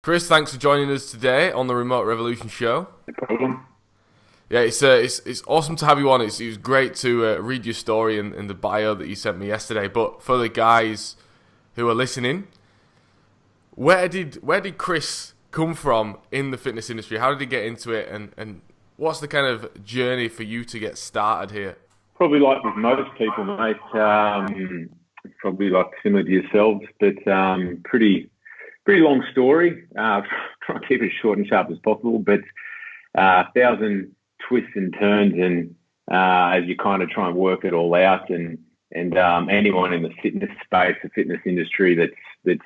Chris, thanks for joining us today on the Remote Revolution Show. No problem. Yeah, it's awesome to have you on. It was great to read your story in the bio that you sent me yesterday. But for the guys who are listening, where did Chris come from in the fitness industry? How did he get into it, and what's the kind of journey for you to get started here? Probably like with most people, mate. Probably like similar to yourselves, but pretty long story. Try and keep it short and sharp as possible, but 1,000 twists and turns, and as you kind of try and work it all out, and anyone in the fitness space, the fitness industry that's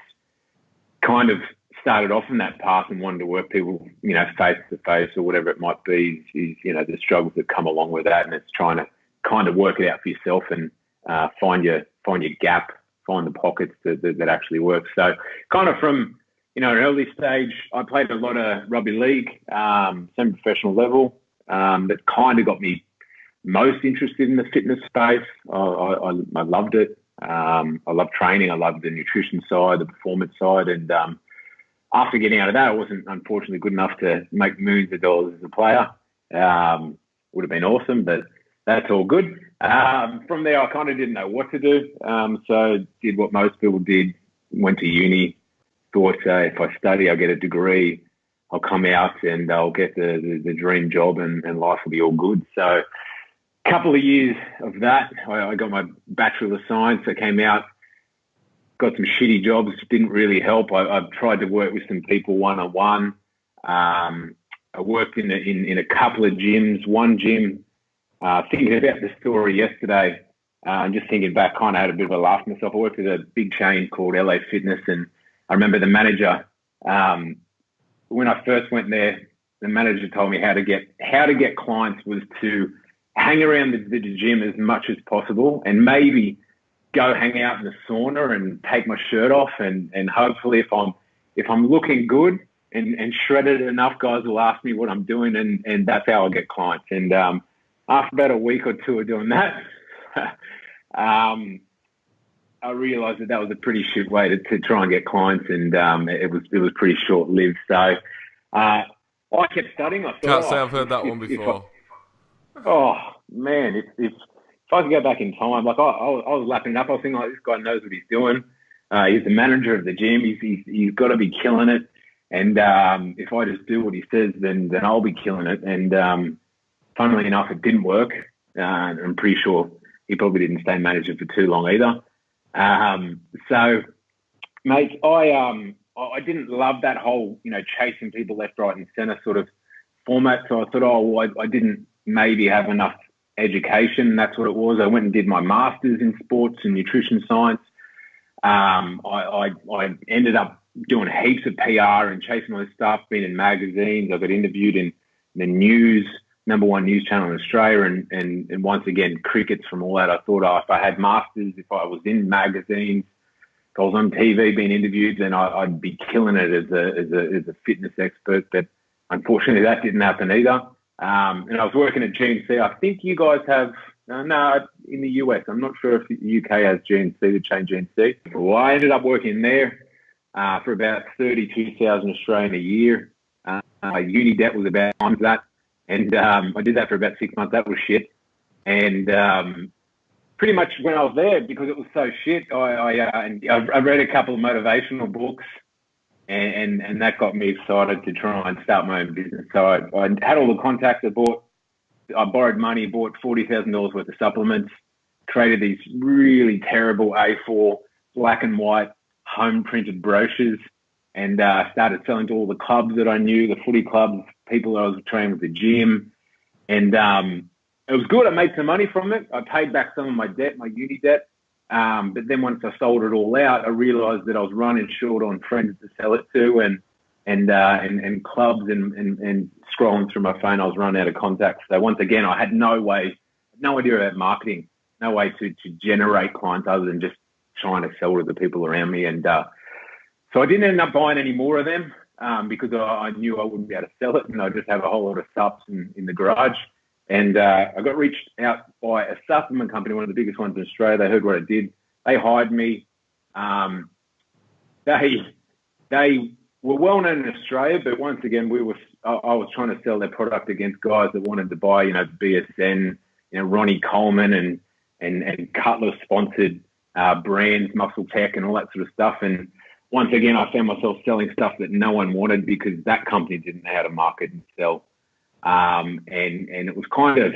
kind of started off in that path and wanted to work people, face to face or whatever it might be, is the struggles that come along with that, and it's trying to kind of work it out for yourself and find your gap, find the pockets that actually work. So kind of from an early stage, I played a lot of rugby league, semi-professional level. That kind of got me most interested in the fitness space. I loved it. I loved training. I loved the nutrition side, the performance side. And after getting out of that, I wasn't unfortunately good enough to make millions of dollars as a player. Would have been awesome, but that's all good. From there, I kind of didn't know what to do. So did what most people did, went to uni, thought if I study, I'll get a degree, I'll come out and I'll get the dream job and life will be all good. So a couple of years of that, I got my Bachelor of Science. I came out, got some shitty jobs, didn't really help. I've tried to work with some people one-on-one. I worked in a couple of gyms. One gym, thinking about the story yesterday, and just thinking back, kind of had a bit of a laugh at myself. I worked at a big chain called LA Fitness, and I remember the manager, when I first went there, the manager told me how to get clients was to hang around the gym as much as possible, and maybe go hang out in the sauna and take my shirt off, and hopefully if I'm looking good and shredded enough, guys will ask me what I'm doing, and that's how I get clients. And after about a week or two of doing that, I realised that was a pretty shit way to try and get clients, and it was pretty short lived. So I kept studying. I thought, Can't say I've heard that one before. Oh man, if I could go back in time, like I was lapping it up. I was thinking, like, this guy knows what he's doing. He's the manager of the gym. He's got to be killing it. And if I just do what he says, then I'll be killing it. And funnily enough, it didn't work. I'm pretty sure he probably didn't stay manager for too long either. So, mate, I didn't love that whole, chasing people left, right, and centre sort of format. So I thought, I didn't maybe have enough education. That's what it was. I went and did my master's in sports and nutrition science. I ended up doing heaps of PR and chasing all this stuff, being in magazines. I got interviewed in the news, #1 news channel in Australia, and once again, crickets from all that. I thought, if I had masters, if I was in magazines, if I was on TV being interviewed, then I'd be killing it as a fitness expert. But unfortunately, that didn't happen either. And I was working at GNC. I think you guys have, no, in the US. I'm not sure if the UK has GNC, the chain GNC. Well, I ended up working there for about 32,000 Australian a year. Uni debt was about times that. And I did that for about 6 months. That was shit. And pretty much when I was there, because it was so shit, I read a couple of motivational books, and that got me excited to try and start my own business. So I had all the contacts. I borrowed money, bought $40,000 worth of supplements, created these really terrible A4 black and white home printed brochures, and started selling to all the clubs that I knew, the footy clubs, people that I was training with the gym. And it was good. I made some money from it. I paid back some of my debt, my uni debt. But then once I sold it all out, I realized that I was running short on friends to sell it to, and clubs, and scrolling through my phone, I was running out of contacts. So once again, I had no idea about marketing, no way to generate clients other than just trying to sell to the people around me. And so I didn't end up buying any more of them because I knew I wouldn't be able to sell it, and I just have a whole lot of subs in the garage. And I got reached out by a supplement company, one of the biggest ones in Australia. They heard what I did. They hired me. They we're well known in Australia, but once again, I was trying to sell their product against guys that wanted to buy, BSN, Ronnie Coleman and Cutler sponsored brands, Muscle Tech and all that sort of stuff. And once again, I found myself selling stuff that no one wanted because that company didn't know how to market and sell. And it was kind of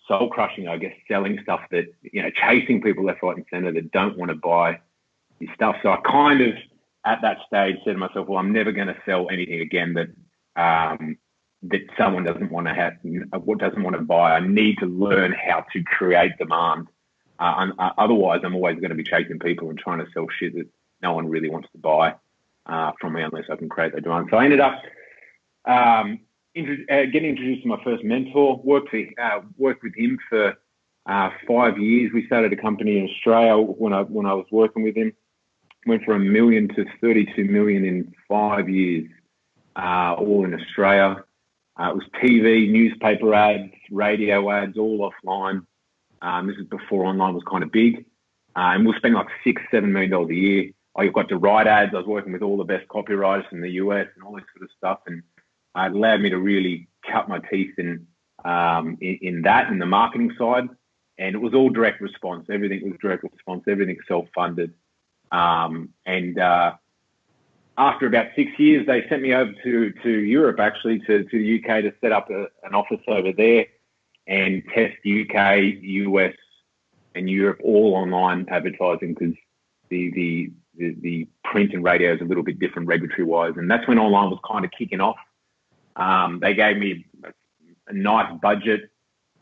soul crushing, I guess, selling stuff that, chasing people left, right and center that don't want to buy your stuff. So I kind of, at that stage, said to myself, well, I'm never going to sell anything again that someone doesn't want to have, doesn't want to buy. I need to learn how to create demand. Otherwise, I'm always going to be chasing people and trying to sell shit that no one really wants to buy from me unless I can create the demand. So I ended up getting introduced to my first mentor. Worked with him for 5 years. We started a company in Australia when I was working with him. Went from $1 million to $32 million in 5 years, all in Australia. It was TV, newspaper ads, radio ads, all offline. This is before online was kind of big. And we'll spend like $6-7 million a year. I got to write ads. I was working with all the best copywriters in the US and all this sort of stuff. And it allowed me to really cut my teeth in the marketing side. And it was all direct response. Everything was direct response. Everything self-funded. After about 6 years, they sent me over to Europe, actually, to the UK to set up an office over there and test UK, US, and Europe all online advertising because the print and radio is a little bit different regulatory-wise. And that's when online was kind of kicking off. They gave me a nice budget.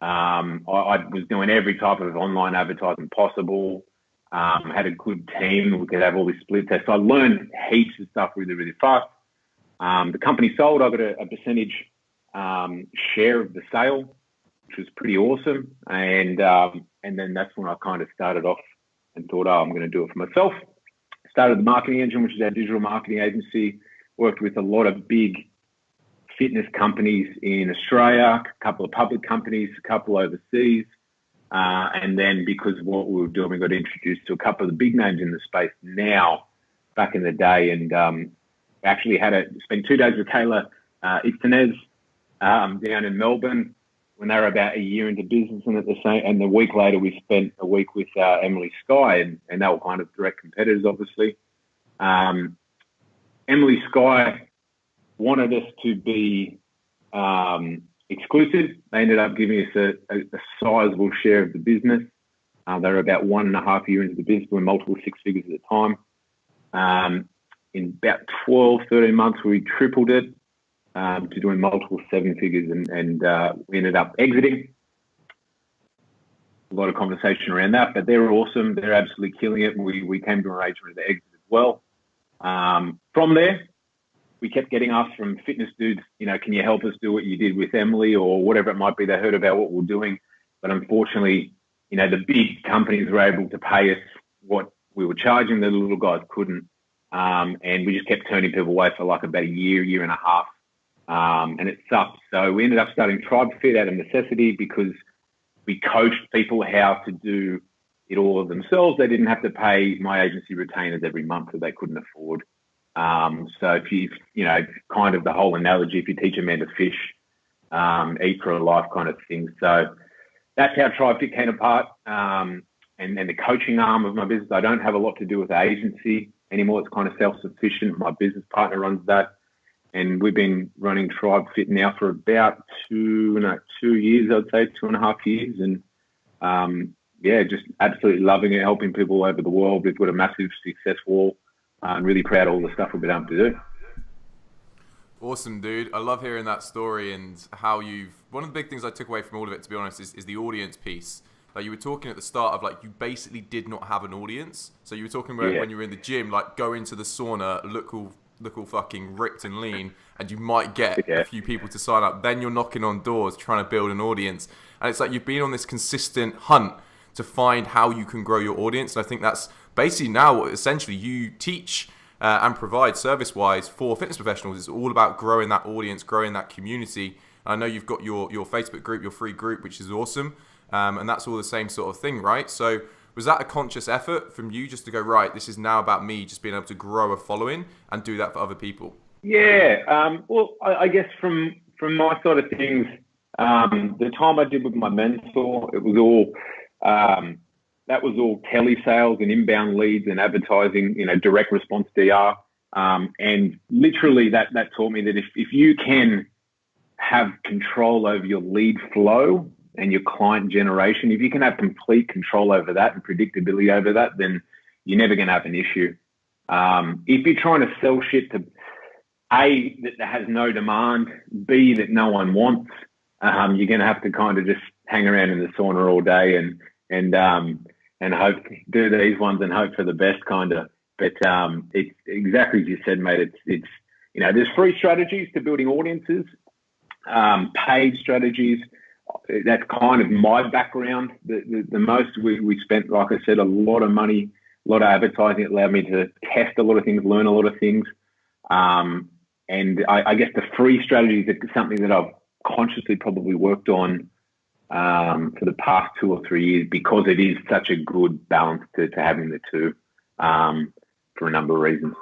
I was doing every type of online advertising possible. Had a good team. We could have all these split tests. So I learned heaps of stuff really, really fast. The company sold. I got a percentage share of the sale, which was pretty awesome. And then that's when I kind of started off and thought, I'm going to do it for myself. Started the Marketing Engine, which is our digital marketing agency. Worked with a lot of big fitness companies in Australia, a couple of public companies, a couple overseas. And then because of what we were doing, we got introduced to a couple of the big names in the space now, back in the day. And actually spent 2 days with Kayla Ixtanez down in Melbourne when they were about a year into business. And the week later, we spent a week with Emily Skye, and they were kind of direct competitors, obviously. Emily Skye wanted us to be exclusive. They ended up giving us a sizable share of the business. They were about 1.5 years into the business, doing multiple six figures at the time. In about 12, 13 months, we tripled it to doing multiple seven figures, and we ended up exiting. A lot of conversation around that, but they're awesome. They're absolutely killing it. We came to an arrangement to exit as well. From there, we kept getting asked from fitness dudes, can you help us do what you did with Emily or whatever it might be. They heard about what we're doing. But unfortunately, the big companies were able to pay us what we were charging. The little guys couldn't. And we just kept turning people away for like about a year and a half. And it sucked. So we ended up starting Tribefit out of necessity because we coached people how to do it all of themselves. They didn't have to pay my agency retainers every month that they couldn't afford. So if you kind of the whole analogy, if you teach a man to fish, eat for a life kind of thing. So that's how Tribefit came apart. And the coaching arm of my business, I don't have a lot to do with the agency anymore. It's kind of self-sufficient. My business partner runs that. And we've been running Tribefit now for about 2 years, I'd say 2.5 years. And just absolutely loving it, helping people all over the world. We've got a massive success wall. I'm really proud of all the stuff we've been able to do. Awesome, dude. I love hearing that story and how one of the big things I took away from all of it, to be honest, is the audience piece. Like you were talking at the start of you basically did not have an audience. So you were talking about when you were in the gym, go into the sauna, look all fucking ripped and lean, and you might get a few people to sign up. Then you're knocking on doors trying to build an audience. And it's like you've been on this consistent hunt to find how you can grow your audience. And I think that's basically now what essentially you teach and provide service-wise for fitness professionals. It's all about growing that audience, growing that community. I know you've got your Facebook group, your free group, which is awesome. And that's all the same sort of thing, right? So Was that a conscious effort from you just to go, right, this is now about me just being able to grow a following and do that for other people? Yeah. Well, I guess from my side of things, the time I did with my mentor, it was all that was all telesales and inbound leads and advertising, direct response DR. And literally that taught me that if you can have control over your lead flow and your client generation, if you can have complete control over that and predictability over that, then you're never going to have an issue. If you're trying to sell shit to A, that has no demand, B, that no one wants, you're going to have to kind of just hang around in the sauna all day and hope, do these ones and hope for the best kind of. But it's exactly as you said, mate. It's there's free strategies to building audiences, paid strategies. That's kind of my background. The most we spent, like I said, a lot of money, a lot of advertising. It allowed me to test a lot of things, learn a lot of things. And I guess the free strategies are something that I've consciously probably worked on for the past 2 or 3 years, because it is such a good balance to having the two for a number of reasons.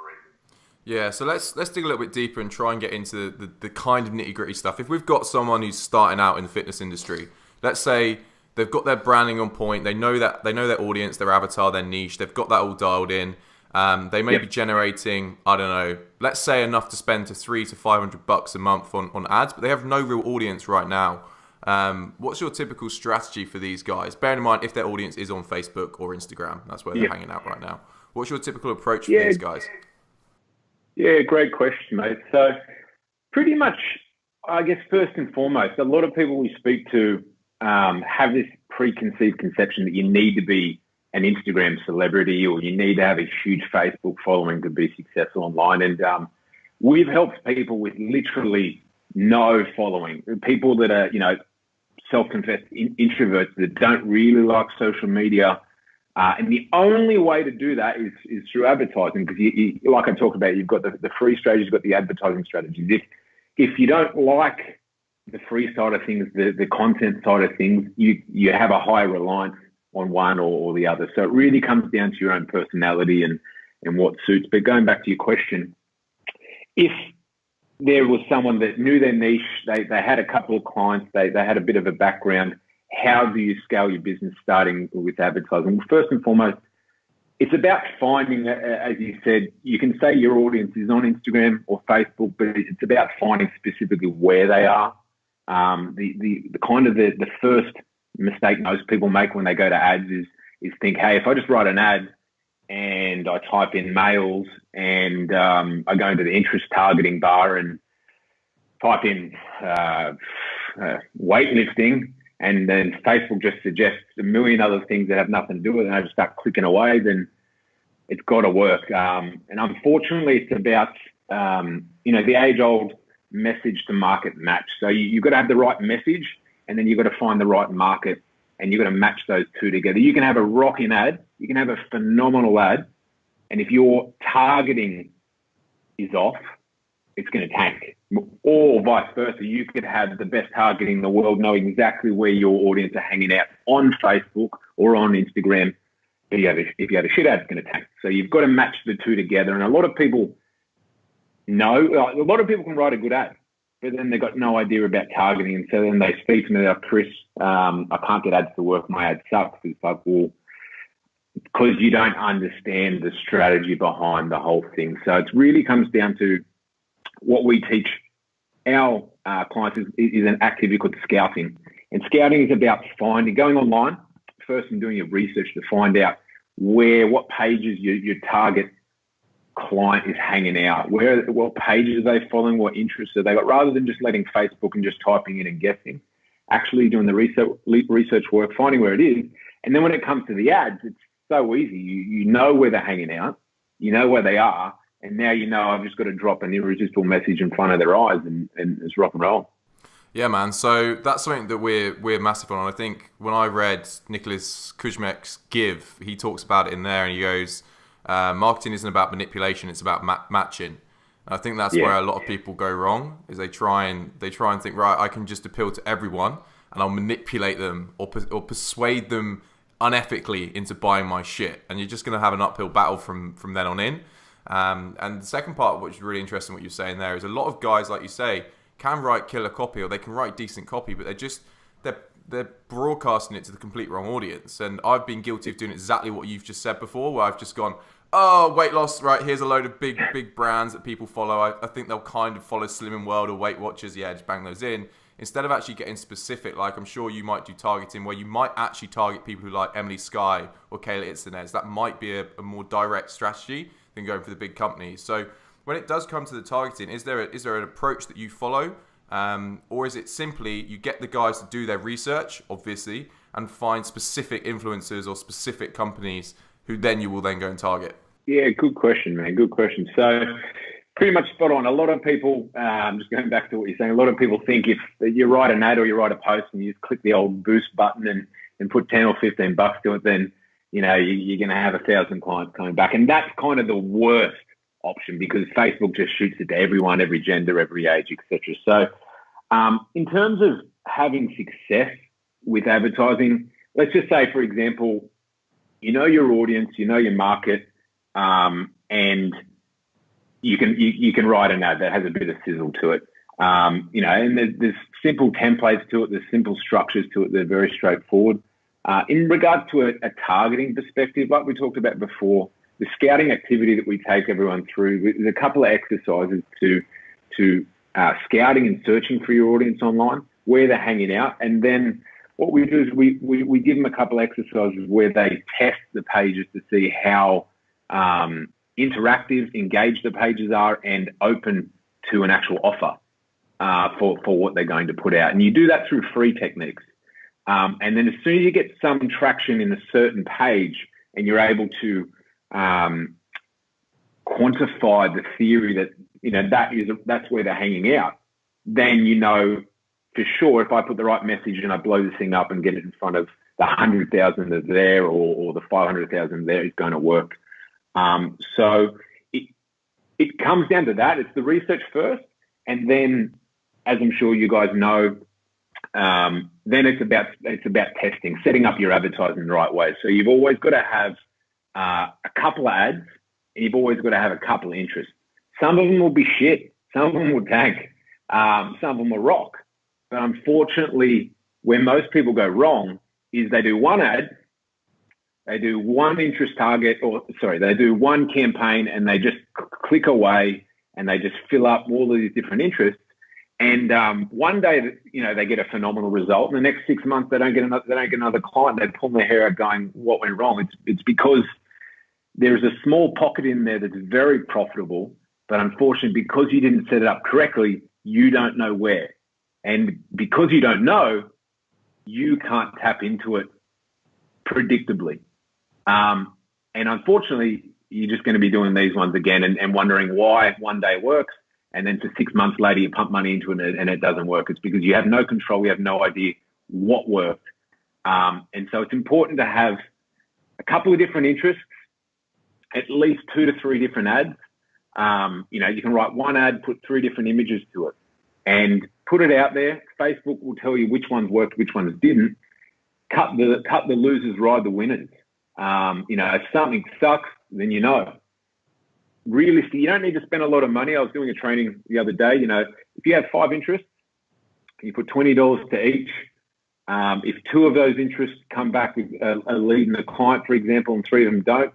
Yeah, so let's dig a little bit deeper and try and get into the kind of nitty-gritty stuff. If we've got someone who's starting out in the fitness industry, let's say they've got their branding on point, they know their audience, their avatar, their niche, they've got that all dialed in. They may be generating, I don't know, let's say enough to spend to $300 to $500 a month on ads, but they have no real audience right now. What's your typical strategy for these guys? Bearing in mind if their audience is on Facebook or Instagram, that's where they're hanging out right now. What's your typical approach for these guys? Yeah, great question, mate. So pretty much, I guess, first and foremost, a lot of people we speak to have this preconceived conception that you need to be an Instagram celebrity or you need to have a huge Facebook following to be successful online. And we've helped people with literally no following, people that are, self-confessed introverts that don't really like social media. And the only way to do that is through advertising, because you, like I talked about, you've got the free strategies, you've got the advertising strategies. If you don't like the free side of things, the content side of things, you have a high reliance on one or the other. So it really comes down to your own personality and what suits. But going back to your question, if there was someone that knew their niche, they had a couple of clients, they had a bit of a background, how do you scale your business starting with advertising? Well, first and foremost, it's about finding, as you said, you can say your audience is on Instagram or Facebook, but it's about finding specifically where they are. The kind of the first mistake most people make when they go to ads is think, hey, if I just write an ad and I type in males and I go into the interest targeting bar and type in weightlifting, and then Facebook just suggests a million other things that have nothing to do with it, and I just start clicking away, then it's got to work. And unfortunately, it's about, the age-old message to market match. So you've got to have the right message, and then you've got to find the right market, and you've got to match those two together. You can have a rocking ad, you can have a phenomenal ad, and if your targeting is off, it's going to tank. Or vice versa, you could have the best targeting in the world, know exactly where your audience are hanging out on Facebook or on Instagram, but if you have a shit ad, it's going to tank. So you've got to match the two together. And a lot of people can write a good ad, but then they've got no idea about targeting. And so then they speak to me like, Chris, I can't get ads to work. My ad sucks. It's like, well, because you don't understand the strategy behind the whole thing. So it really comes down to what we teach our clients is an activity called scouting. And scouting is about going online first and doing your research to find out what pages your target client is hanging out, what pages are they following, what interests have they got, rather than just letting Facebook and just typing in and guessing, actually doing the research work, finding where it is. And then when it comes to the ads, it's so easy. You know where they're hanging out, you know where they are, and now I've just got to drop an irresistible message in front of their eyes and it's rock and roll. Yeah, man. So that's something that we're massive on. I think when I read Nicholas Kuzmek's Give, he talks about it in there, and he goes, marketing isn't about manipulation; it's about matching. And I think that's where a lot of people go wrong. Is they try and think, right, I can just appeal to everyone, and I'll manipulate them or persuade them unethically into buying my shit, and you're just going to have an uphill battle from then on in. And the second part, which is really interesting, what you're saying there, is a lot of guys, like you say, can write killer copy, or they can write decent copy, but they're broadcasting it to the complete wrong audience. And I've been guilty of doing exactly what you've just said before, where I've just gone, oh, weight loss, right, here's a load of big brands that people follow. I think they'll kind of follow Slimming World or Weight Watchers. Yeah, just bang those in. Instead of actually getting specific, like I'm sure you might do targeting, where you might actually target people who like Emily Skye or Kayla Itzenez. That might be a more direct strategy than going for the big companies. So when it does come to the targeting, is there an approach that you follow? Or is it simply you get the guys to do their research, obviously, and find specific influencers or specific companies who then you will then go and target? Yeah, good question, man. Good question. So pretty much spot on. A lot of people, just going back to what you're saying, a lot of people think if you write an ad or you write a post and you just click the old boost button and put 10 or 15 bucks to it, then, you know, you're going to have 1,000 clients coming back. And that's kind of the worst option, because Facebook just shoots it to everyone, every gender, every age, etc. So in terms of having success with advertising, let's just say, for example, you know your audience, you know your market, and you can write an ad that has a bit of sizzle to it. You know, and there's simple templates to it, there's simple structures to it, they're very straightforward. In regard to a targeting perspective, like we talked about before, the scouting activity that we take everyone through, there's a couple of exercises to scouting and searching for your audience online, where they're hanging out. And then what we do is we give them a couple of exercises where they test the pages to see how interactive, engaged the pages are, and open to an actual offer for what they're going to put out. And you do that through free techniques. And then as soon as you get some traction in a certain page and you're able to quantify the theory that, you know, that's where they're hanging out, then you know for sure if I put the right message and I blow this thing up and get it in front of the 100,000 that's there or the 500,000 there, it's going to work. So it comes down to that. It's the research first, and then, as I'm sure you guys know, then it's about testing, setting up your advertising the right way. So you've always got to have a couple of ads, and you've always got to have a couple of interests. Some of them will be shit. Some of them will tank. Some of them will rock. But unfortunately, where most people go wrong is they do one ad, they do one interest target, they do one campaign, and they just click away and they just fill up all of these different interests. And one day, you know, they get a phenomenal result. And the next 6 months, they don't get another client. They pull their hair out going, what went wrong? It's because there's a small pocket in there that's very profitable, but unfortunately, because you didn't set it up correctly, you don't know where. And because you don't know, you can't tap into it predictably. And unfortunately, you're just going to be doing these ones again and wondering why one day works, and then for 6 months later, you pump money into it and it doesn't work. It's because you have no control. You have no idea what worked. And so it's important to have a couple of different interests, at least 2 to 3 different ads. You know, you can write one ad, put 3 different images to it, and put it out there. Facebook will tell you which ones worked, which ones didn't. Cut the losers, ride the winners. You know, if something sucks, then you know. Realistically, you don't need to spend a lot of money. I was doing a training the other day. You know, if you have 5 interests, you put $20 to each. If 2 of those interests come back with a lead and a client, for example, and 3 of them don't,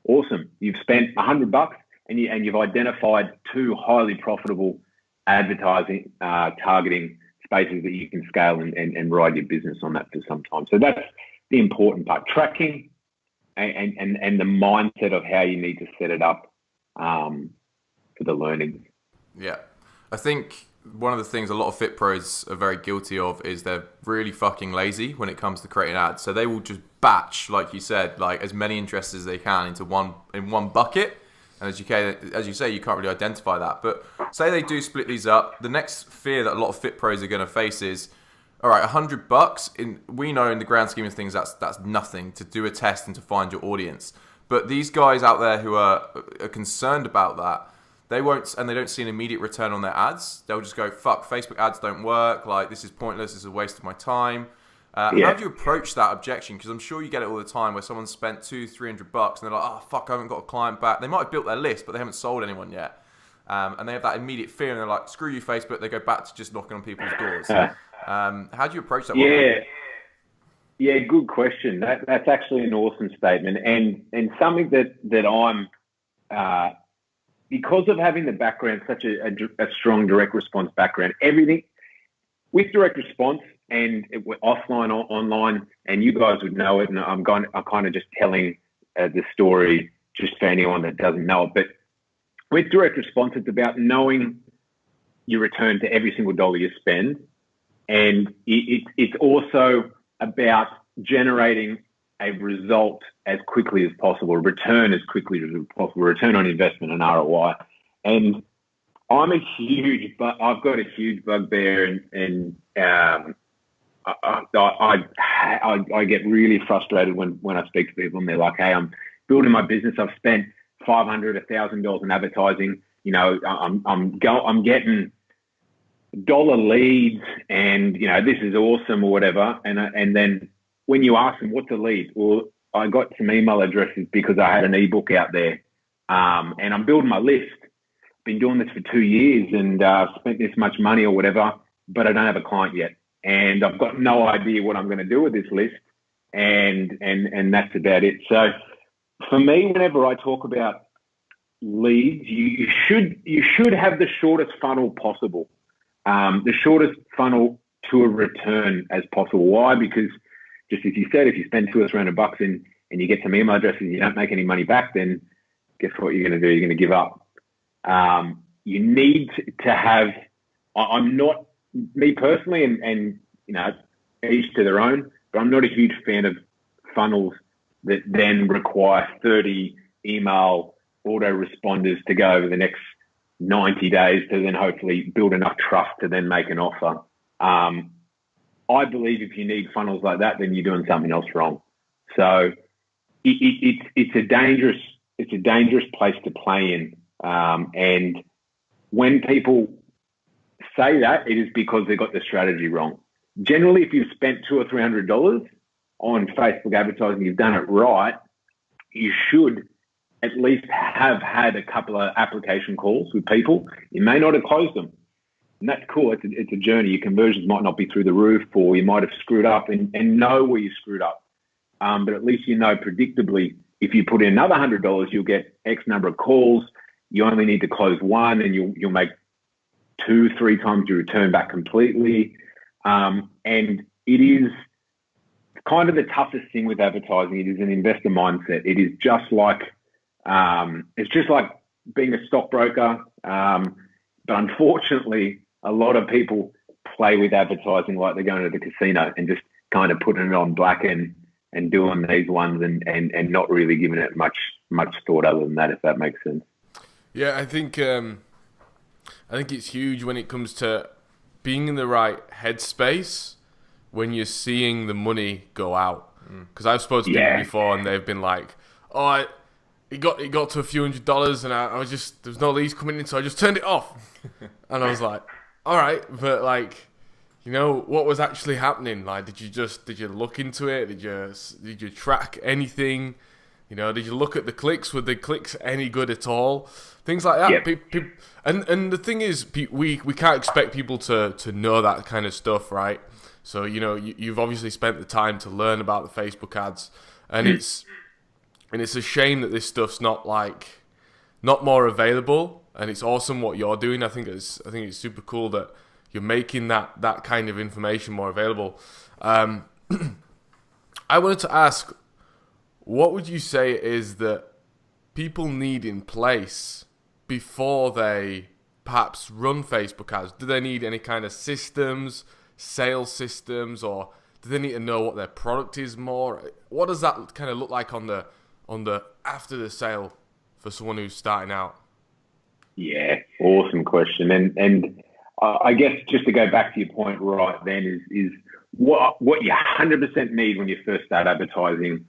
awesome. You've spent $100 and you've identified 2 highly profitable advertising targeting spaces that you can scale and ride your business on that for some time. So that's the important part: tracking and the mindset of how you need to set it up for the learning. Yeah, I think one of the things a lot of fit pros are very guilty of is they're really fucking lazy when it comes to creating ads. So they will just batch, like you said, like as many interests as they can into one bucket. And as you say, you can't really identify that. But say they do split these up, the next fear that a lot of fit pros are going to face is, all right, $100. We know in the grand scheme of things that's nothing to do a test and to find your audience. But these guys out there who are concerned about that, they won't, and they don't see an immediate return on their ads. They'll just go, fuck, Facebook ads don't work. Like, this is pointless. This is a waste of my time. How do you approach that objection? Because I'm sure you get it all the time where someone spent $200-300 and they're like, oh fuck, I haven't got a client back. They might have built their list, but they haven't sold anyone yet. And they have that immediate fear and they're like, screw you, Facebook. They go back to just knocking on people's doors. How do you approach that? Yeah, good question. That's actually an awesome statement, and something that I'm because of having the background, such a strong direct response background, everything with direct response and offline or online, and you guys would know it. And I'm kind of just telling the story just for anyone that doesn't know it. But with direct response, it's about knowing your return to every single dollar you spend, and it's also about generating a result as quickly as possible, a return as quickly as possible, return on investment and ROI. And I've got a huge bugbear, and I get really frustrated when I speak to people and they're like, hey, I'm building my business. I've spent $500, $1,000 in advertising. You know, I'm getting dollar leads, and you know, this is awesome or whatever. And then when you ask them what's a lead, well, I got some email addresses because I had an ebook out there, and I'm building my list. Been doing this for 2 years and spent this much money or whatever, but I don't have a client yet, and I've got no idea what I'm going to do with this list, and that's about it. So for me, whenever I talk about leads, you should have the shortest funnel possible, the shortest funnel to a return as possible. Why? Because just as you said, if you spend $200 or $300 and you get some email addresses and you don't make any money back, then guess what you're going to do? You're going to give up. You need to have, I'm not, me personally, and you know, each to their own, but I'm not a huge fan of funnels that then require 30 email autoresponders to go over the next 90 days to then hopefully build enough trust to then make an offer. I believe if you need funnels like that, then you're doing something else wrong. So it's a dangerous place to play in. And when people say that, it is because they got the strategy wrong. Generally, if you've spent $200 or $300 on Facebook advertising, you've done it right, you should at least have had a couple of application calls with people. You may not have closed them. And that's cool. It's a journey. Your conversions might not be through the roof, or you might have screwed up and know where you screwed up. But at least you know predictably, if you put in another $100, you'll get X number of calls. You only need to close one, and you'll make 2-3 times your return back completely. And it is kind of the toughest thing with advertising. It is an investor mindset. It is just like being a stockbroker. But unfortunately, a lot of people play with advertising like they're going to the casino and just kind of putting it on black and doing these ones and not really giving it much thought other than that, if that makes sense. Yeah, I think it's huge when it comes to being in the right headspace when you're seeing the money go out. Because I've spoken to people before and they've been like, oh, it got to a few $100s and I was just, there's no leads coming in, so I just turned it off. And I was like, all right, but like, you know, what was actually happening? Like, did you look into it? Did you track anything? You know, did you look at the clicks? Were the clicks any good at all? Things like that. Yep. And the thing is, we can't expect people to know that kind of stuff, right? So, you know, you've obviously spent the time to learn about the Facebook ads, and it's a shame that this stuff's not more available. And it's awesome what you're doing. I think it's super cool that you're making that kind of information more available. I wanted to ask, what would you say is that people need in place before they perhaps run Facebook ads? Do they need any kind of systems, sales systems, or do they need to know what their product is more? What does that kind of look like on the after the sale for someone who's starting out? Yeah, awesome question. And I guess just to go back to your point right then is what you 100% need when you first start advertising.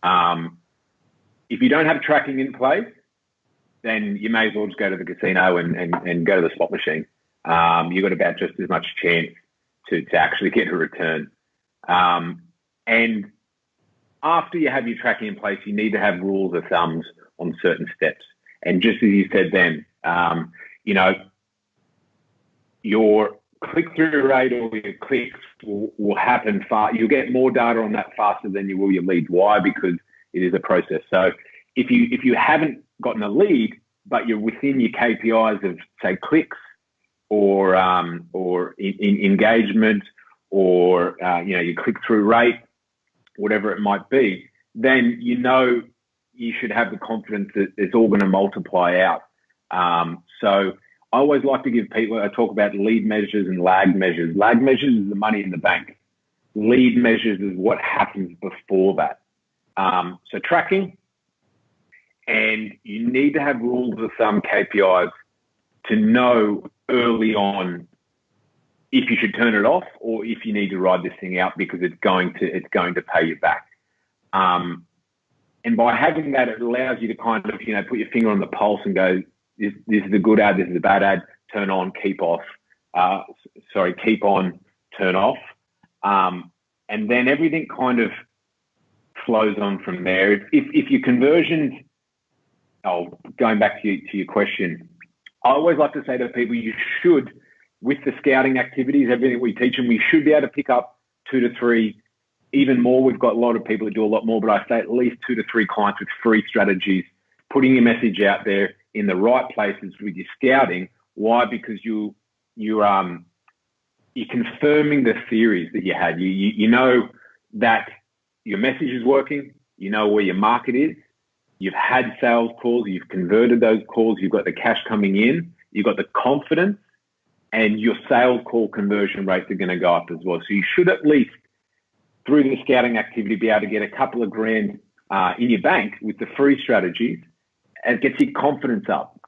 If you don't have tracking in place, then you may as well just go to the casino and go to the slot machine. You've got about just as much chance to actually get a return. And after you have your tracking in place, you need to have rules of thumbs on certain steps. And just as you said then, your click-through rate or your clicks will happen fast. You'll get more data on that faster than you will your leads. Why? Because it is a process. So if you haven't gotten a lead, but you're within your KPIs of, say, clicks or engagement or your click-through rate, whatever it might be, then you should have the confidence that it's all going to multiply out. So I always like to give people, I talk about lead measures and lag measures. Lag measures is the money in the bank. Lead measures is what happens before that. So tracking, and you need to have rules of thumb, KPIs, to know early on if you should turn it off or if you need to ride this thing out because it's going to pay you back. And by having that, it allows you to kind of, put your finger on the pulse and go, this is a good ad, this is a bad ad, turn on, keep off. Keep on, turn off. And then everything kind of flows on from there. If your conversions, going back to your question, I always like to say to people, you should, with the scouting activities, everything we teach them, we should be able to pick up 2 to 3, even more. We've got a lot of people that do a lot more, but I say at least 2 to 3 clients with free strategies, putting your message out there in the right places with your scouting. Why? Because you're confirming the theories that you had. You know that your message is working. You know where your market is. You've had sales calls. You've converted those calls. You've got the cash coming in. You've got the confidence, and your sales call conversion rates are going to go up as well. So you should at least, through the scouting activity, be able to get a couple of grand in your bank with the free strategies. And it gets your confidence up.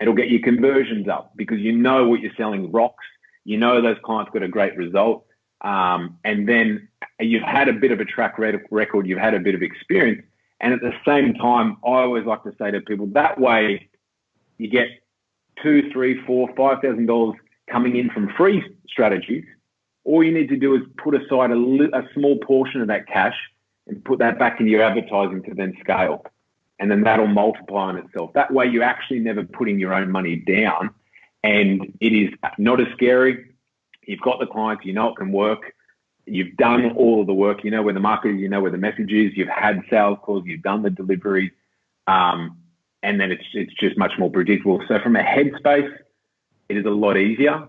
It'll get your conversions up because you know what you're selling rocks. You know those clients got a great result. And then you've had a bit of a track record. You've had a bit of experience. And at the same time, I always like to say to people, that way you get $2,000, $3,000, $4,000, $5,000 coming in from free strategies. All you need to do is put aside a small portion of that cash and put that back into your advertising to then scale. And then that'll multiply on itself. That way you're actually never putting your own money down, and it is not as scary. You've got the clients, you know it can work. You've done all of the work. You know where the market is, you know where the message is. You've had sales calls, you've done the delivery, and then it's just much more predictable. So from a headspace, it is a lot easier.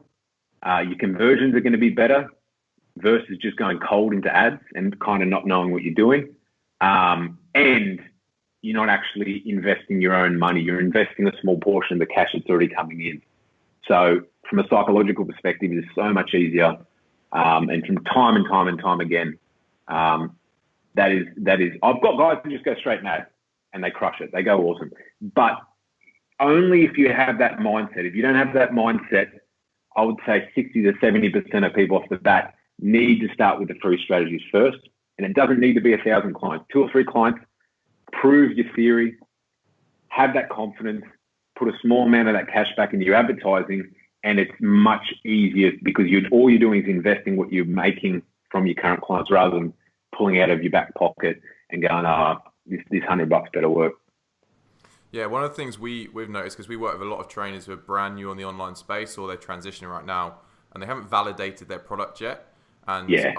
Your conversions are going to be better versus just going cold into ads and kind of not knowing what you're doing. And you're not actually investing your own money. You're investing a small portion of the cash that's already coming in. So from a psychological perspective, it's so much easier. And from time and time and time again, that is, I've got guys who just go straight mad and they crush it. They go awesome. But only if you have that mindset. If you don't have that mindset, I would say 60 to 70% of people off the bat need to start with the free strategies first. And it doesn't need to be 1,000 clients, 2 or 3 clients. Prove your theory, have that confidence, put a small amount of that cash back into your advertising, and it's much easier because all you're doing is investing what you're making from your current clients rather than pulling out of your back pocket and going, this $100 better work. Yeah, one of the things we've noticed, because we work with a lot of trainers who are brand new on the online space or they're transitioning right now and they haven't validated their product yet. And yeah.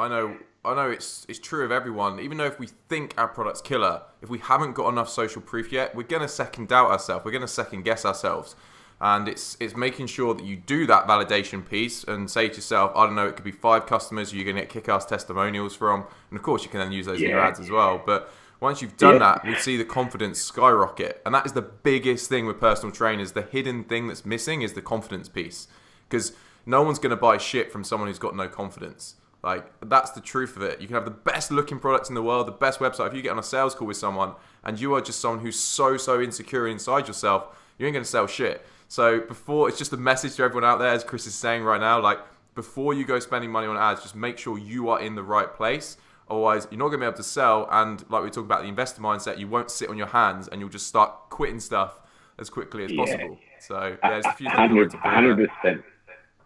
I know it's true of everyone. Even though if we think our product's killer, if we haven't got enough social proof yet, we're going to second doubt ourselves. We're going to second guess ourselves. And it's making sure that you do that validation piece and say to yourself, I don't know, it could be 5 customers who you're going to get kick-ass testimonials from. And of course, you can then use those in your ads as well. But once you've done that, we see the confidence skyrocket. And that is the biggest thing with personal trainers. The hidden thing that's missing is the confidence piece. Because no one's going to buy shit from someone who's got no confidence. Like, that's the truth of it. You can have the best looking products in the world, the best website. If you get on a sales call with someone and you are just someone who's so insecure inside yourself, you ain't going to sell shit. So before, it's just a message to everyone out there, as Chris is saying right now, like, before you go spending money on ads, just make sure you are in the right place. Otherwise, you're not going to be able to sell. And like we talked about the investor mindset, you won't sit on your hands and you'll just start quitting stuff as quickly as possible. So there's a few things.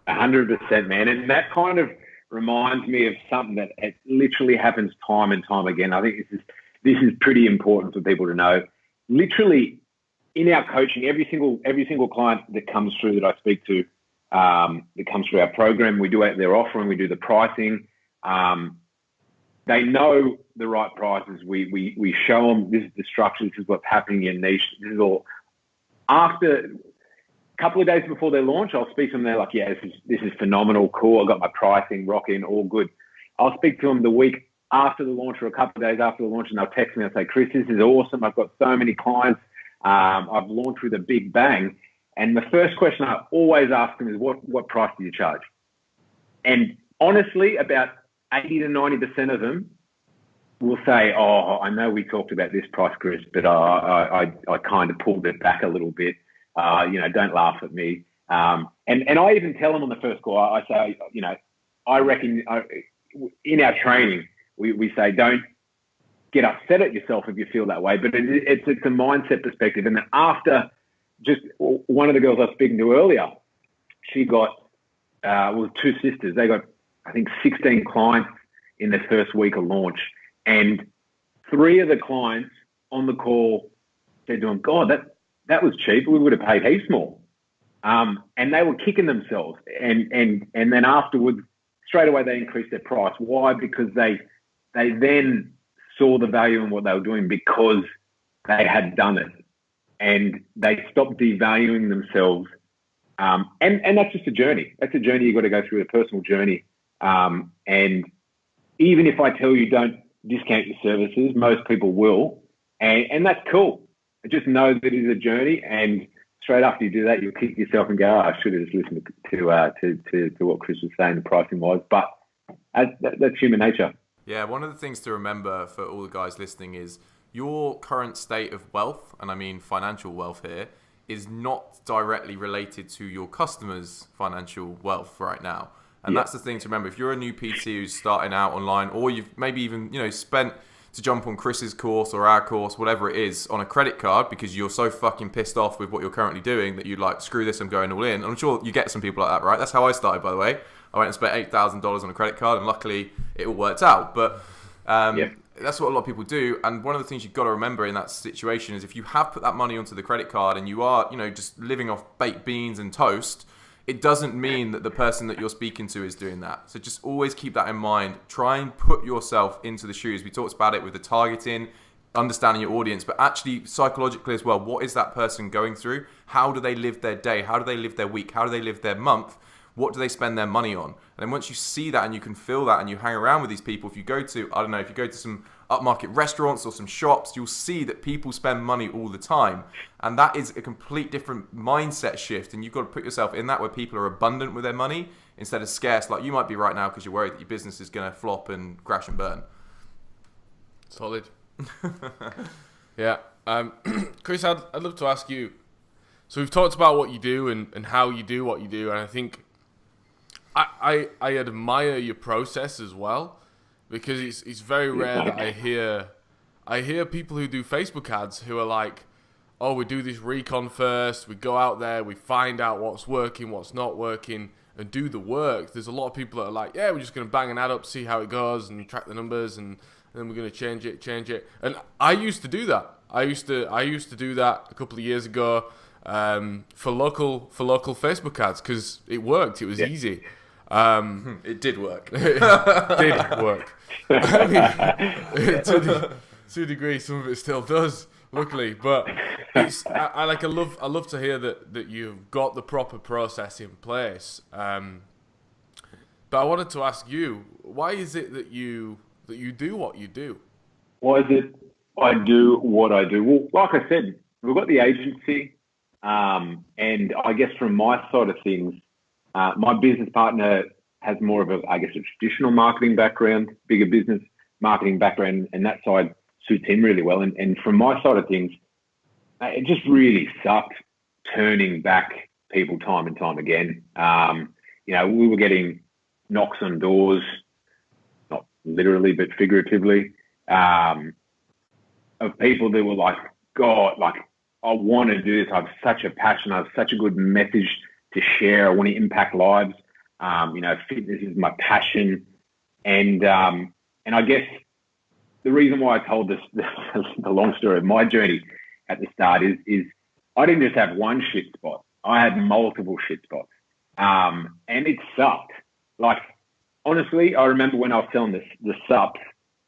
100%, man. And that kind of, reminds me of something that it literally happens time and time again. I think this is pretty important for people to know. Literally, in our coaching, every single client that comes through that I speak to, that comes through our program, we do their offering, we do the pricing. They know the right prices. We show them this is the structure, this is what's happening in niche. This is all. After a couple of days before their launch, I'll speak to them. They're like, yeah, this is phenomenal, cool. I got my pricing rocking, all good. I'll speak to them the week after the launch or a couple of days after the launch, and they'll text me and say, Chris, this is awesome. I've got so many clients. I've launched with a big bang. And the first question I always ask them is, what price do you charge? And honestly, about 80 to 90% of them will say, oh, I know we talked about this price, Chris, but I kind of pulled it back a little bit. Don't laugh at me. And I even tell them on the first call, I say, I reckon in our training, we say, don't get upset at yourself if you feel that way, but it's a mindset perspective. And then after, just one of the girls I was speaking to earlier, she got, two sisters. They got, I think, 16 clients in their first week of launch. And 3 of the clients on the call said to them, God, that was cheap. We would have paid heaps more. And they were kicking themselves. And then afterwards, straight away, they increased their price. Why? Because they then saw the value in what they were doing because they had done it. And they stopped devaluing themselves. And that's just a journey. That's a journey you've got to go through, a personal journey. And even if I tell you don't discount your services, most people will. And that's cool. Just know that it is a journey. And straight after you do that, you'll kick yourself and go, oh, I should have just listened to what Chris was saying the pricing was. But that's human nature. Yeah, one of the things to remember for all the guys listening is your current state of wealth, and I mean financial wealth here, is not directly related to your customers' financial wealth right now. And that's the thing to remember. If you're a new PT who's starting out online, or you've maybe even spent to jump on Chris's course or our course, whatever it is, on a credit card because you're so fucking pissed off with what you're currently doing that you're like, screw this, I'm going all in. I'm sure you get some people like that, right? That's how I started, by the way. I went and spent $8,000 on a credit card, and luckily it all worked out. But that's what a lot of people do. And one of the things you've got to remember in that situation is if you have put that money onto the credit card and you are, just living off baked beans and toast, it doesn't mean that the person that you're speaking to is doing that. So just always keep that in mind. Try and put yourself into the shoes. We talked about it with the targeting, understanding your audience, but actually psychologically as well. What is that person going through? How do they live their day? How do they live their week? How do they live their month? What do they spend their money on? And then once you see that and you can feel that and you hang around with these people, if you go to some upmarket restaurants or some shops, you'll see that people spend money all the time. And that is a complete different mindset shift. And you've got to put yourself in that where people are abundant with their money instead of scarce like you might be right now because you're worried that your business is going to flop and crash and burn. Solid. Yeah. Chris, I'd love to ask you, so we've talked about what you do and how you do what you do, and I think I admire your process as well, because it's very rare that I hear people who do Facebook ads who are like, oh, we do this recon first, we go out there, we find out what's working, what's not working, and do the work. There's a lot of people that are like, yeah, we're just going to bang an ad up, see how it goes, and track the numbers, and then we're going to change it. And I used to do that. I used to do that a couple of years ago for local Facebook ads because it worked. It was easy. It did work. It did work. I mean, to a degree, some of it still does, luckily. But I love to hear that you've got the proper process in place. But I wanted to ask you, why is it that you do what you do? Why is it I do what I do? Well, like I said, we've got the agency, and I guess from my side of things, my business partner has more of a traditional marketing background, bigger business marketing background, and that side suits him really well. And from my side of things, it just really sucked turning back people time and time again. We were getting knocks on doors, not literally, but figuratively, of people that were like, God, like, I want to do this. I have such a passion. I have such a good message to share. I want to impact lives. Fitness is my passion. And I guess the reason why I told this the long story of my journey at the start is I didn't just have one shit spot. I had multiple shit spots. And it sucked. Like, honestly, I remember when I was selling the subs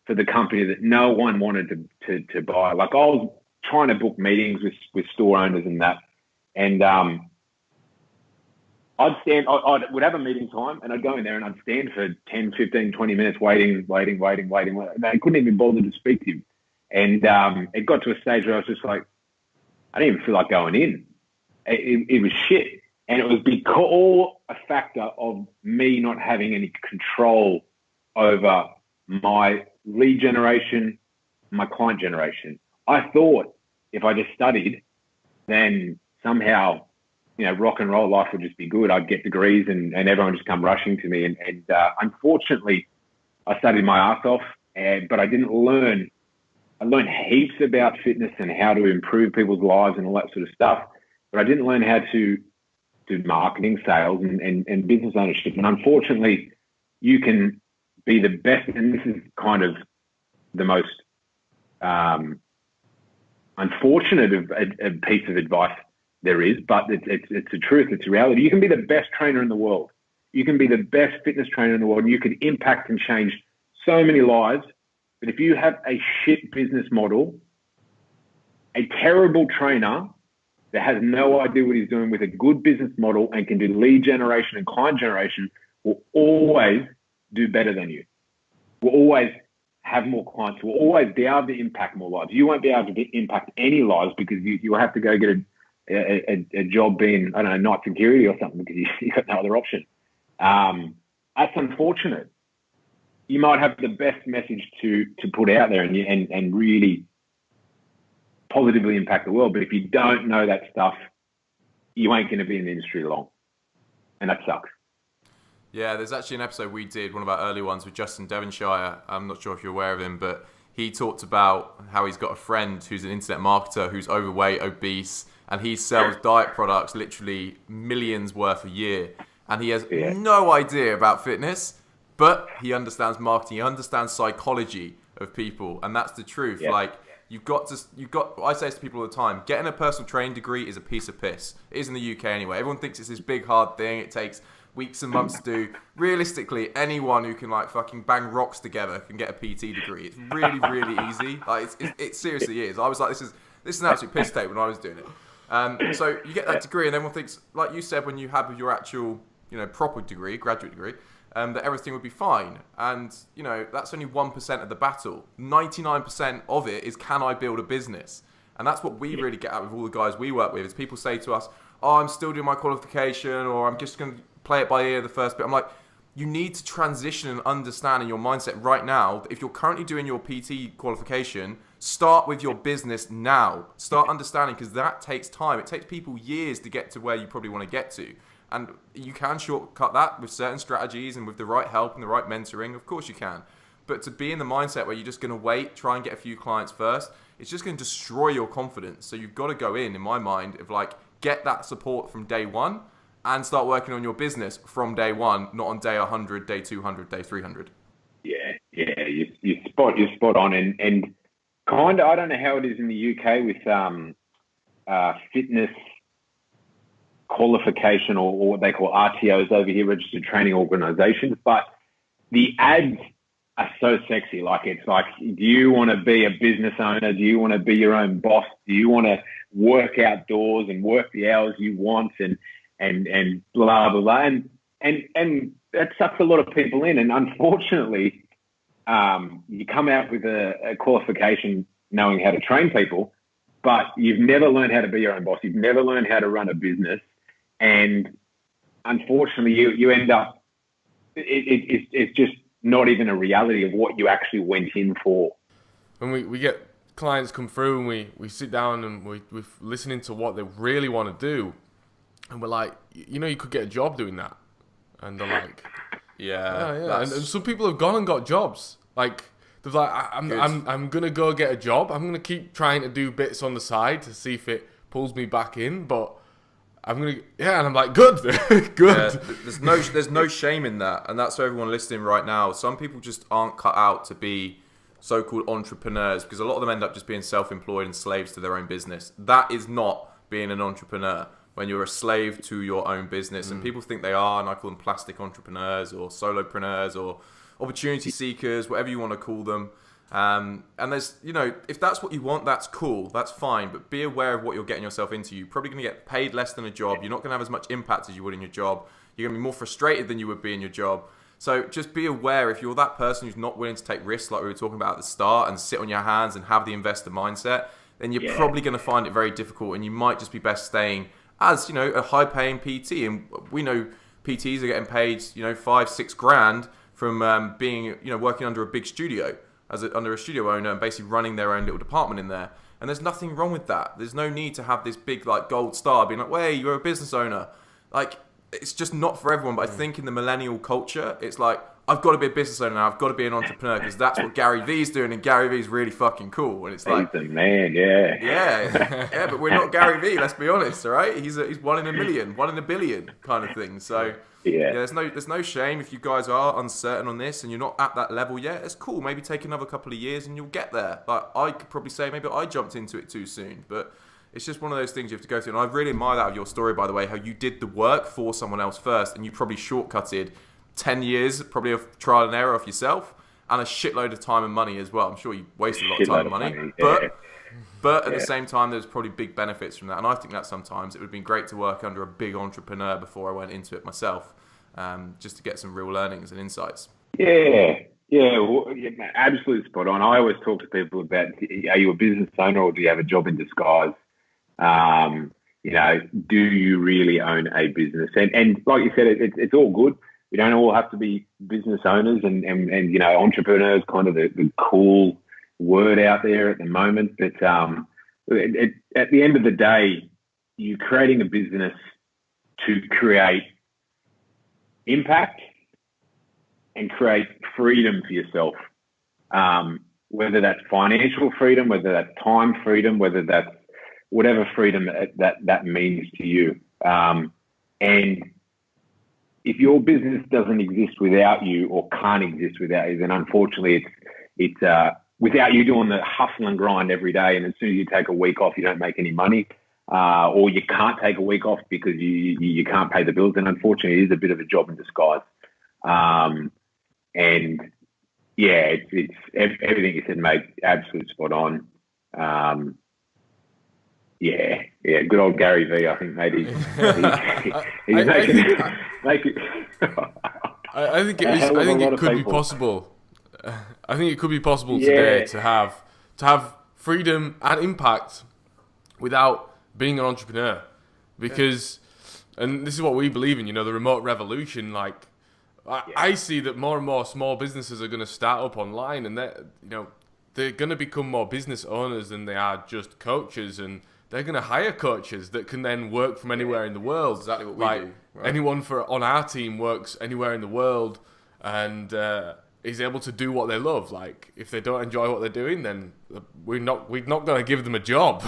for the company that no one wanted to buy. Like, I was trying to book meetings with store owners and that. And I would have a meeting time and I'd go in there and I'd stand for 10, 15, 20 minutes waiting. And I couldn't even bother to speak to him. And it got to a stage where I was just like, I didn't even feel like going in. It was shit. And it was all a factor of me not having any control over my lead generation, my client generation. I thought if I just studied, then somehow, rock and roll life would just be good. I'd get degrees and everyone would just come rushing to me. And unfortunately, I studied my ass off, but I didn't learn. I learned heaps about fitness and how to improve people's lives and all that sort of stuff. But I didn't learn how to do marketing, sales, and business ownership. And unfortunately, you can be the best, and this is kind of the most unfortunate of piece of advice there is, but it's the truth. It's a reality. You can be the best trainer in the world. You can be the best fitness trainer in the world, and you can impact and change so many lives. But if you have a shit business model, a terrible trainer that has no idea what he's doing with a good business model and can do lead generation and client generation will always do better than you. Will always have more clients. Will always be able to impact more lives. You won't be able to impact any lives because you will have to go get a job being, I don't know, night security or something because you got no other option. That's unfortunate. You might have the best message to put out there and really positively impact the world. But if you don't know that stuff, you ain't going to be in the industry long. And that sucks. Yeah, there's actually an episode we did, one of our early ones with Justin Devonshire. I'm not sure if you're aware of him, but he talked about how he's got a friend who's an internet marketer who's overweight, obese, and he sells diet products literally millions worth a year. And he has no idea about fitness, but he understands marketing. He understands psychology of people. And that's the truth. Yeah. Like, I say this to people all the time, getting a personal training degree is a piece of piss. It is in the UK anyway. Everyone thinks it's this big, hard thing. It takes weeks and months to do. Realistically, anyone who can like fucking bang rocks together can get a PT degree. It's really, really easy. Like, it seriously is. I was like, this is an absolute piss take when I was doing it. So you get that degree and everyone thinks, like you said, when you have your actual, proper degree, graduate degree, that everything would be fine. And, that's only 1% of the battle. 99% of it is, can I build a business? And that's what we really get out with all the guys we work with, is people say to us, oh, I'm still doing my qualification, or I'm just going to play it by ear the first bit. I'm like, you need to transition and understand in your mindset right now that if you're currently doing your PT qualification, start with your business now. Start understanding, because that takes time. It takes people years to get to where you probably want to get to. And you can shortcut that with certain strategies and with the right help and the right mentoring. Of course you can. But to be in the mindset where you're just going to wait, try and get a few clients first, it's just going to destroy your confidence. So you've got to go in my mind, of like, get that support from day one and start working on your business from day one, not on day 100, day 200, day 300. Yeah, you're spot on. And kind of, I don't know how it is in the UK with fitness qualification or what they call RTOs over here, registered training organizations, but the ads are so sexy. Like, it's like, do you want to be a business owner? Do you want to be your own boss? Do you want to work outdoors and work the hours you want and blah, blah, blah. And that sucks a lot of people in. And unfortunately, you come out with a qualification knowing how to train people, but you've never learned how to be your own boss. You've never learned how to run a business. And unfortunately, you end up, it's just not even a reality of what you actually went in for. When we get clients come through and we sit down and we're listening to what they really want to do, and we're like, you could get a job doing that. And they're like, yeah. And some people have gone and got jobs. Like, they're like, I'm going to go get a job. I'm going to keep trying to do bits on the side to see if it pulls me back in. But and I'm like, good, good. Yeah, there's no shame in that, and that's for everyone listening right now. Some people just aren't cut out to be so-called entrepreneurs because a lot of them end up just being self-employed and slaves to their own business. That is not being an entrepreneur when you're a slave to your own business. And people think they are, and I call them plastic entrepreneurs or solopreneurs or opportunity seekers, whatever you want to call them. And there's, if that's what you want, that's cool, that's fine. But be aware of what you're getting yourself into. You're probably going to get paid less than a job. You're not going to have as much impact as you would in your job. You're going to be more frustrated than you would be in your job. So just be aware if you're that person who's not willing to take risks like we were talking about at the start and sit on your hands and have the investor mindset, then you're probably going to find it very difficult, and you might just be best staying as, a high-paying PT. And we know PTs are getting paid, 5-6 grand from being, working under a big studio under a studio owner and basically running their own little department in there. And there's nothing wrong with that. There's no need to have this big gold star being like, "Wait, you're a business owner." It's just not for everyone. But I think in the millennial culture, it's like, I've got to be a business owner now. I've got to be an entrepreneur because that's what Gary Vee's doing, and Gary Vee's really fucking cool. And it's like, he's the man, yeah. Yeah, but we're not Gary Vee. Let's be honest, all right? He's 1 in a million, 1 in a billion kind of thing. So there's no shame if you guys are uncertain on this and you're not at that level yet. It's cool. Maybe take another couple of years and you'll get there. Like I could probably say maybe I jumped into it too soon, but it's just one of those things you have to go through. And I really admire that of your story, by the way, how you did the work for someone else first and you probably shortcutted 10 years probably of trial and error of yourself and a shitload of time and money as well. I'm sure you wasted a lot of time and money. But at the same time, there's probably big benefits from that. And I think that sometimes it would have been great to work under a big entrepreneur before I went into it myself, just to get some real learnings and insights. Yeah, absolutely spot on. I always talk to people about, are you a business owner or do you have a job in disguise? Do you really own a business? And like you said, it's all good. We don't all have to be business owners and entrepreneurs, kind of the cool word out there at the moment. But at the end of the day, you're creating a business to create impact and create freedom for yourself, whether that's financial freedom, whether that's time freedom, whether that's whatever freedom that means to you. And if your business doesn't exist without you or can't exist without you, then unfortunately it's without you doing the hustle and grind every day, and as soon as you take a week off, you don't make any money, or you can't take a week off because you can't pay the bills, then unfortunately it is a bit of a job in disguise. And yeah, it's everything you said, mate, absolute spot on. Yeah, good old Gary Vee. I think, mate, he's making I think it could be possible. I think it could be possible today to have freedom and impact without being an entrepreneur, because, and this is what we believe in. The remote revolution. I see that more and more small businesses are going to start up online, and they're going to become more business owners than they are just coaches, and they're going to hire coaches that can then work from anywhere in the world. Exactly what we do. Right. Anyone on our team works anywhere in the world and is able to do what they love. If they don't enjoy what they're doing, then we're not going to give them a job,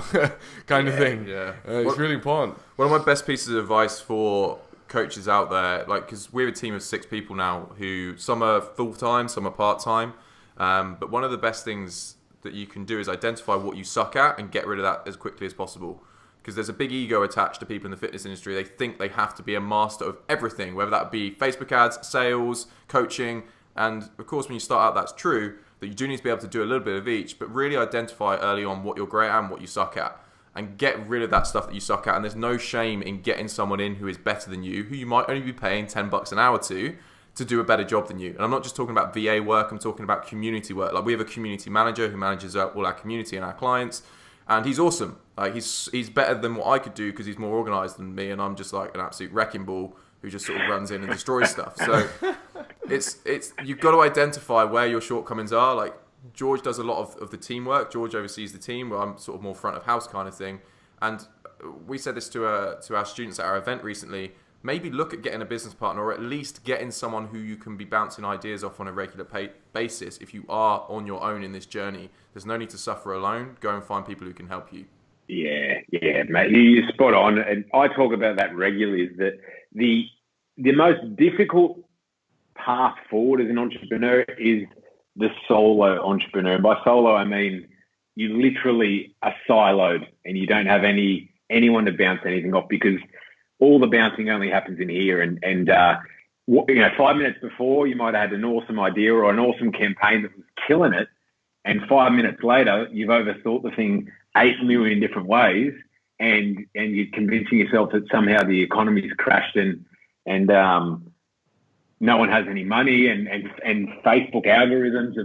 kind of thing. Yeah, it's really important. One of my best pieces of advice for coaches out there, because we're a team of 6 people now, who some are full time, some are part time. But one of the best things that you can do is identify what you suck at and get rid of that as quickly as possible. Because there's a big ego attached to people in the fitness industry. They think they have to be a master of everything, whether that be Facebook ads, sales, coaching. And of course, when you start out, that's true, that you do need to be able to do a little bit of each, but really identify early on what you're great at and what you suck at, and get rid of that stuff that you suck at. And there's no shame in getting someone in who is better than you, who you might only be paying $10 an hour to do a better job than you. And I'm not just talking about VA work, I'm talking about community work. We have a community manager who manages all our community and our clients, and he's awesome. He's better than what I could do because he's more organized than me, and I'm just like an absolute wrecking ball who just sort of runs in and destroys stuff. So it's you've got to identify where your shortcomings are. George does a lot of the teamwork. George oversees the team, where I'm sort of more front of house kind of thing. And we said this to our students at our event recently. Maybe look at getting a business partner, or at least getting someone who you can be bouncing ideas off on a regular basis if you are on your own in this journey. There's no need to suffer alone. Go and find people who can help you. Yeah, mate. You're spot on. And I talk about that regularly, is that the most difficult path forward as an entrepreneur is the solo entrepreneur. And by solo, I mean you literally are siloed and you don't have anyone to bounce anything off, because all the bouncing only happens in here. And 5 minutes before, you might have had an awesome idea or an awesome campaign that was killing it, and 5 minutes later, you've overthought the thing 8 million different ways, and you're convincing yourself that somehow the economy's crashed and no one has any money, and Facebook algorithms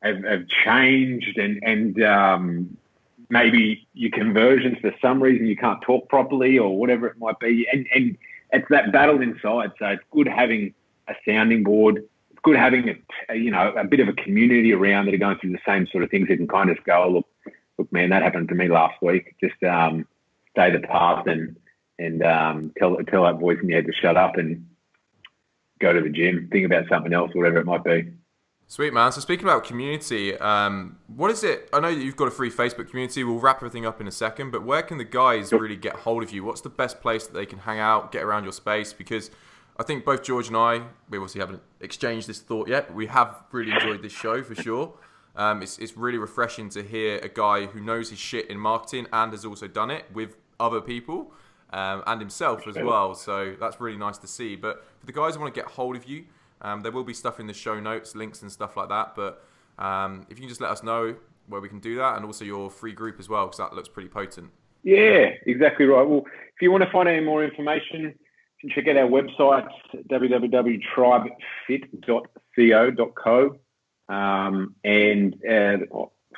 have changed, and maybe your conversions, for some reason you can't talk properly or whatever it might be, and it's that battle inside. So it's good having a sounding board. It's good having a bit of a community around that are going through the same sort of things. You can kind of go, look, man, that happened to me last week. Just stay the path and tell that voice in your head to shut up and go to the gym, think about something else, whatever it might be. Sweet, man. So speaking about community, what is it? I know that you've got a free Facebook community. We'll wrap everything up in a second, but where can the guys really get hold of you? What's the best place that they can hang out, get around your space? Because I think both George and I, we obviously haven't exchanged this thought yet, but we have really enjoyed this show for sure. It's really refreshing to hear a guy who knows his shit in marketing and has also done it with other people and himself as well. So that's really nice to see. But for the guys who want to get hold of you, there will be stuff in the show notes, links and stuff like that. But if you can just let us know where we can do that, and also your free group as well, because that looks pretty potent. Yeah, exactly right. Well, if you want to find any more information, you can check out our website, www.tribefit.co.co, and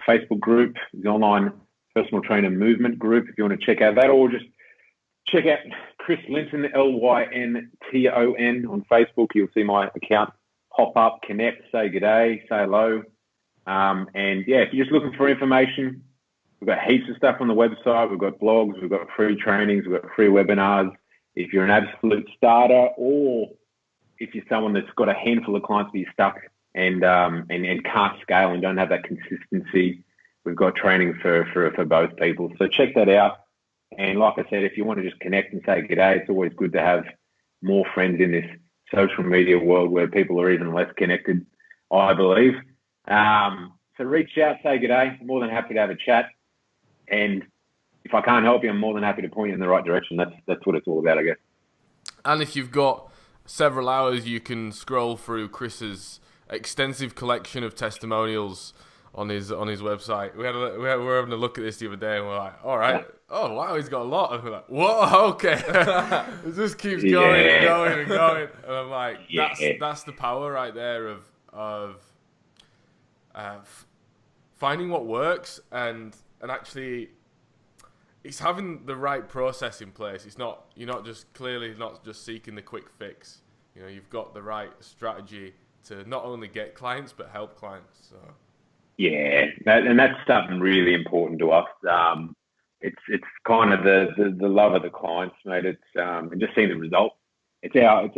Facebook group, the online personal trainer movement group, if you want to check out that, or just check out Chris Lynton, Lynton on Facebook. You'll see my account pop up, connect, say good day, say hello. And yeah, if you're just looking for information, we've got heaps of stuff on the website. We've got blogs, we've got free trainings, we've got free webinars. If you're an absolute starter, or if you're someone that's got a handful of clients but you're stuck and can't scale and don't have that consistency, we've got training for both people. So check that out. And like I said, if you want to just connect and say g'day, it's always good to have more friends in this social media world where people are even less connected, I believe. So reach out, say g'day. I'm more than happy to have a chat. And if I can't help you, I'm more than happy to point you in the right direction. That's what it's all about, I guess. And if you've got several hours, you can scroll through Chris's extensive collection of testimonials on his website. We were having a look at this the other day, and we're like, all right, oh wow, he's got a lot. And we're like, whoa, okay. It just keeps going and going and going. And I'm like, that's the power right there of finding what works and actually it's having the right process in place. You're not just seeking the quick fix. You know, you've got the right strategy to not only get clients but help clients. So. Yeah, that's something really important to us. It's kind of the love of the clients, mate. It's and just seeing the results. It's our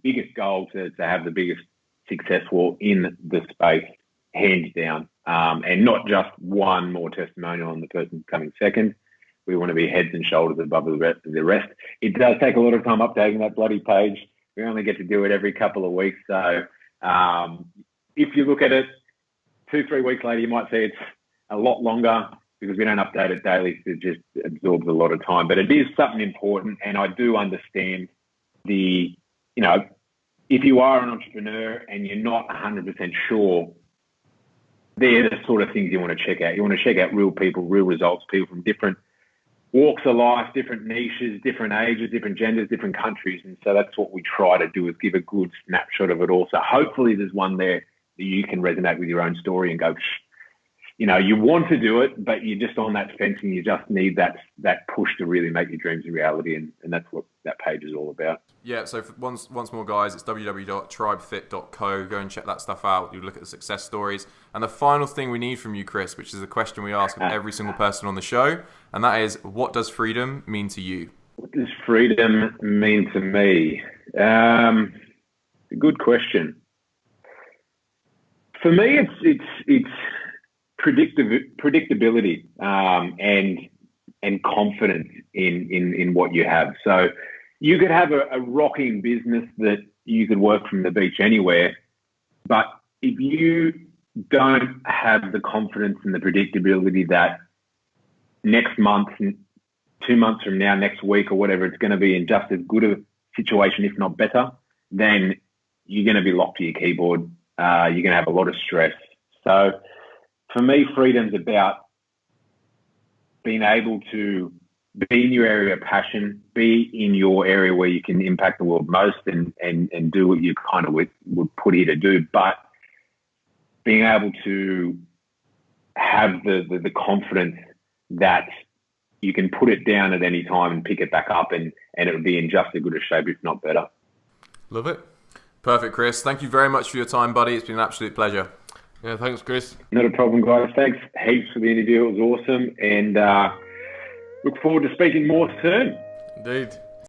biggest goal to have the biggest success in the space, hands down. And not just one more testimonial on the person coming second. We want to be heads and shoulders above the rest. It does take a lot of time updating that bloody page. We only get to do it every couple of weeks. So if you look at it 2-3 weeks later, you might see it's a lot longer because we don't update it daily. So it just absorbs a lot of time. But it is something important. And I do understand if you are an entrepreneur and you're not 100% sure, they're the sort of things you want to check out. You want to check out real people, real results, people from different walks of life, different niches, different ages, different genders, different countries. And so that's what we try to do, is give a good snapshot of it all. So hopefully there's one there that you can resonate with your own story and go, you want to do it, but you're just on that fence and you just need that push to really make your dreams a reality. And that's what that page is all about. Yeah, so once more, guys, it's www.tribefit.co. Go and check that stuff out. You look at the success stories. And the final thing we need from you, Chris, which is a question we ask of every single person on the show, and that is, what does freedom mean to you? What does freedom mean to me? A good question. For me, it's predictability and and confidence in what you have. So you could have a rocking business that you could work from the beach anywhere, but if you don't have the confidence and the predictability that next month, 2 months from now, next week or whatever, it's going to be in just as good a situation, if not better, then you're going to be locked to your keyboard. You're going to have a lot of stress. So for me, freedom's about being able to be in your area of passion, be in your area where you can impact the world most and do what you kind of would put here to do, but being able to have the confidence that you can put it down at any time and pick it back up and it would be in just as good a shape, if not better. Love it. Perfect, Chris. Thank you very much for your time, buddy. It's been an absolute pleasure. Yeah, thanks, Chris. Not a problem, guys. Thanks heaps for the interview. It was awesome. And look forward to speaking more soon. Indeed.